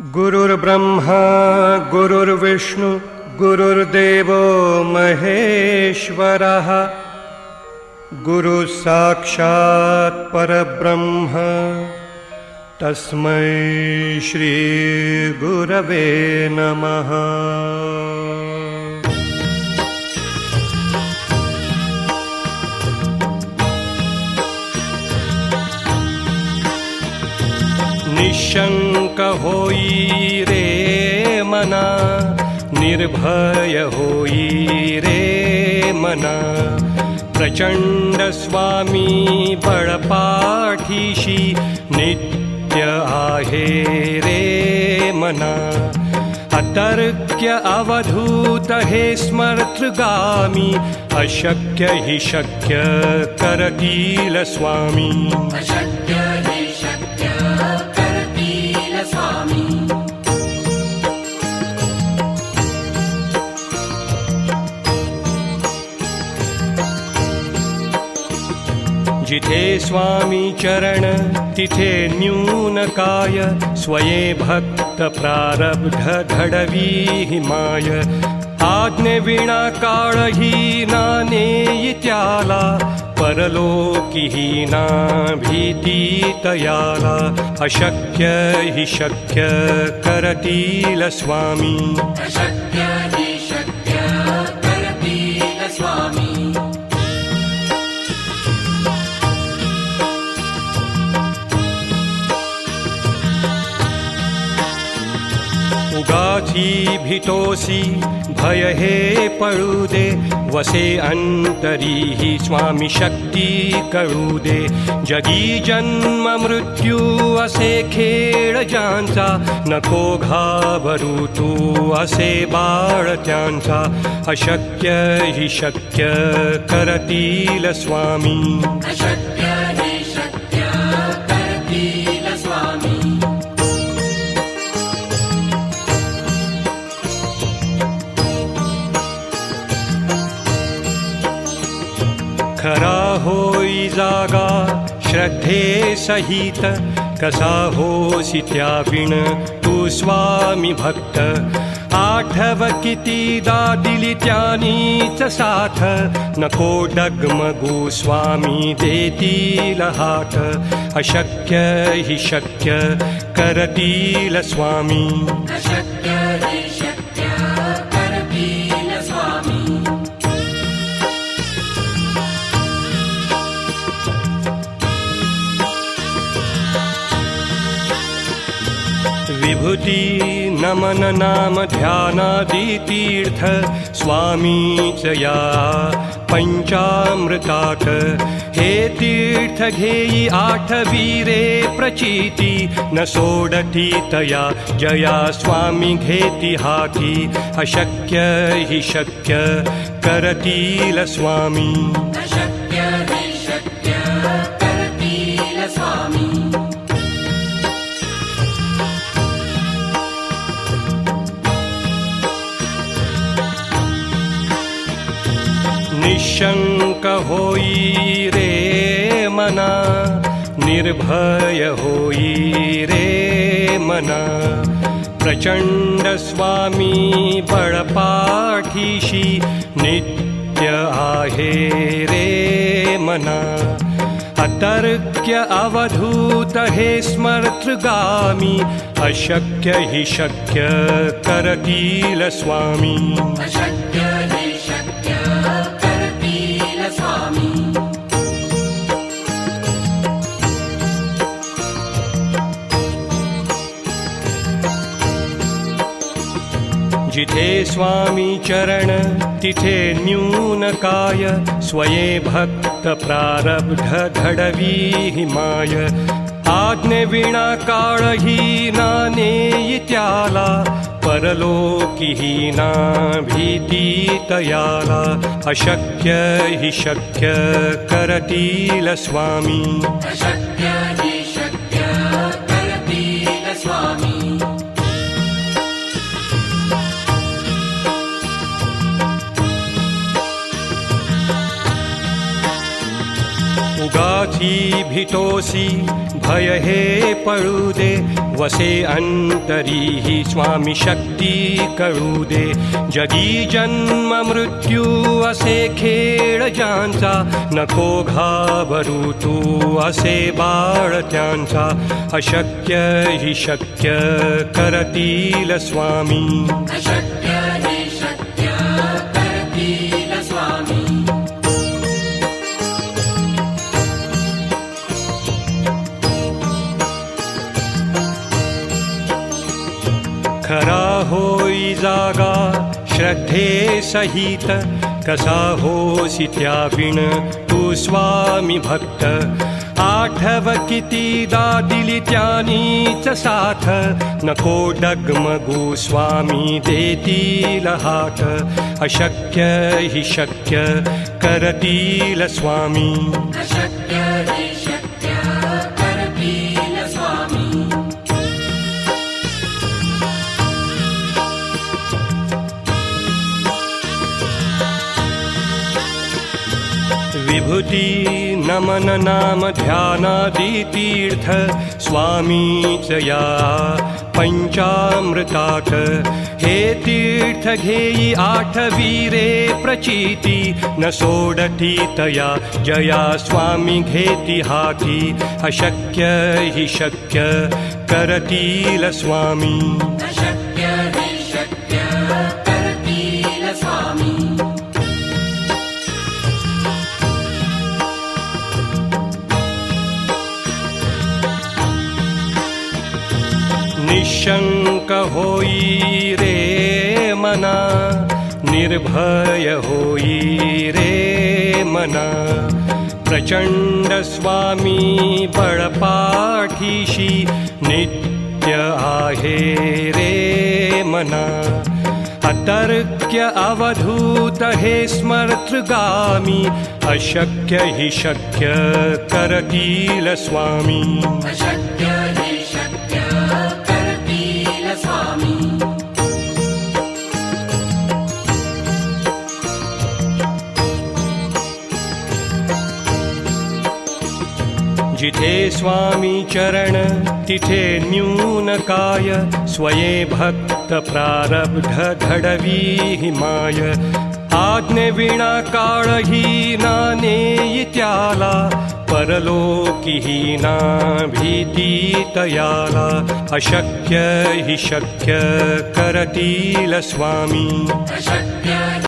गुरुर्ब्रह्मा गुरुर्विष्णु गुरुर्देवो महेश्वरः गुरुः साक्षात् परब्रह्म तस्मै श्री गुरवे नमः। निशंक होई रे मना, निर्भय होई रे मना, प्रचंड स्वामी बळपाठीशी नित्य आहे रे मना। अतर्क्य अवधूत हे स्मर्तृगामी, अशक्य हि शक्य करतील स्वामी। अशक्य हि शक्य करतील स्वामी। जिथे स्वामी चरण तिथे न्यून काय, स्वये भक्त प्रारब्ध घडवी हिमाय। आज्ञे विना काळही नानेई त्याला, परलोकी ना भीती तयाला। अशक्य हि शक्य करतील स्वामी। अशक्य हि शक्य करतील स्वामी। उगाची भीतोसी भय हे पळू दे, वसे अंतरी ही स्वामी शक्ती कळू दे। जगी जन्म मृत्यू असे खेळ ज्यांचा, नको घाबरू तू असे बाळ त्यांचा। अशक्य हि शक्य करतील स्वामी। अशक्य हि शक्य करतील स्वामी। खरा होई जागा श्रद्धे सहित, कसा होसी त्याविण तू स्वामी भक्त। आठव कितीदा दिली त्यानीच साथ, नको डगमगू स्वामी देतील हात। अशक्य हि शक्य करतील स्वामी। अशक्य हि शक्य करतील स्वामी। विभूती नमन नाम ध्यानादि तीर्थ, स्वामीच या पंचामृतात। हे तीर्थ घेई आठवी रे प्रचिती, न सोडती तया जया स्वामी घेती हाती। अशक्य हि शक्य करतील स्वामी। अशक्य हि शक्य करतील स्वामी। निशंक होई रे मना, निर्भय होई रे मना। प्रचंड स्वामी बळपाठीशी नित्य आहे रे मना। अतर्क्य अवधूत हे स्मर्तृगामी, अशक्य हि शक्य करतील स्वामी। अशक्य हि शक्य करतील स्वामी। जिथे स्वामी चरण तिथे न्यून काय, स्वये भक्त प्रारब्ध घडवी हिमाय। आज्ञे विना काळही नानेई त्याला, परलोकी ना भीती तयाला। अशक्य हि शक्य करतील स्वामी। अशक्य हि शक्य करतील स्वामी। उगाची भीतोसी भय हे पळू दे वसे अंतरी ही स्वामी शक्ती कळू दे जगी जन्म मृत्यू असे खेळ ज्यांचा नको घाबरू तू असे बाळ त्यांचा अशक्य हि शक्य करतील स्वामी अशक्य हि शक्य करतील स्वामी खरा होई जागा श्रद्धे सहित कसा होसी त्याविण तू स्वामी भक्त आठव कितीदा दिली त्यानीच साथ नको डगमगू स्वामी देतील हात अशक्य हि शक्य करतील स्वामी अशक्य हि शक्य करतील स्वामी विभूती नमन नाम ध्यानादि तीर्थ स्वामीच या पंचामृतात हे तीर्थ घेई आठवीरे प्रचिती न सोडती तया जया स्वामी घेती हाती अशक्य हि शक्य करतील स्वामी अशक्य हि शक्य करतील स्वामी निशंक होई रे मना निर्भय होई रे मना प्रचंड स्वामी बळपाठीशी नित्य आहे रे मना अतर्क्य अवधूत हे स्मर्तृगामी अशक्य हि शक्य करतील स्वामी अशक्य हि शक्य करतील स्वामी जिथे स्वामी चरण तिथे न्यून काय स्वये भक्त प्रारब्ध घडवी हिमाय आज्ञे विना काळही ना नेई त्याला परलोकी ना भीती तयाला अशक्य हि शक्य करतील स्वामी अशक्य